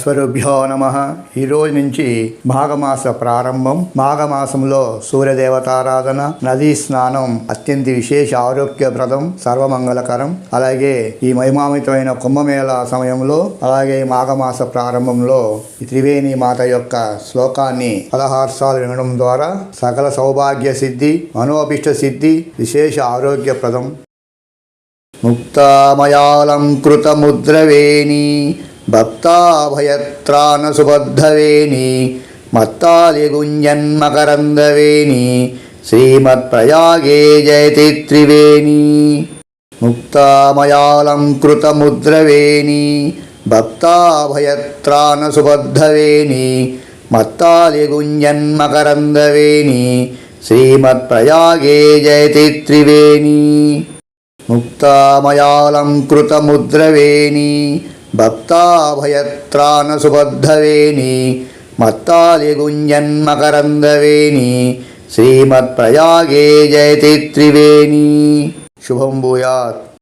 అస్మరుభ్యో నమః. ఈరోజు నుంచి మాఘమాస ప్రారంభం. మాఘమాసంలో సూర్యదేవతారాధన, నదీ స్నానం అత్యంత విశేష ఆరోగ్యప్రదం, సర్వమంగళకరం. అలాగే ఈ మహిమాన్వితమైన కుంభమేళ సమయంలో, అలాగే మాఘమాస ప్రారంభంలో ఈ త్రివేణి మాత యొక్క శ్లోకాన్ని 16 సార్లు వినడం ద్వారా సకల సౌభాగ్య సిద్ధి, మనోభిష్ట సిద్ధి, విశేష ఆరోగ్యప్రదం. ముక్తామయాలంకృతముద్రవేణి భక్తాభయత్రాణ సుబద్ధవేణి మత్తాలిగుంజన్మకరందవేణి శ్రీమత్ప్రయాగే జయతి త్రివేణి. ముక్తామయాలంకృతముద్రవేణి భక్తాభయత్రాణ సుబద్ధవేణి మత్తాలిగుంజన్మకరందవేణి శ్రీమత్ప్రయాగే జయతి త్రివేణి. ముక్తామయాలంకృతముద్రవేణి భక్తాభయత్రాణ సుబద్ధవేణి మత్తాలిగుంజన్మకరందవేణి శ్రీమత్ప్రయాగే జయతి త్రివేణి. శుభం భూయాత్.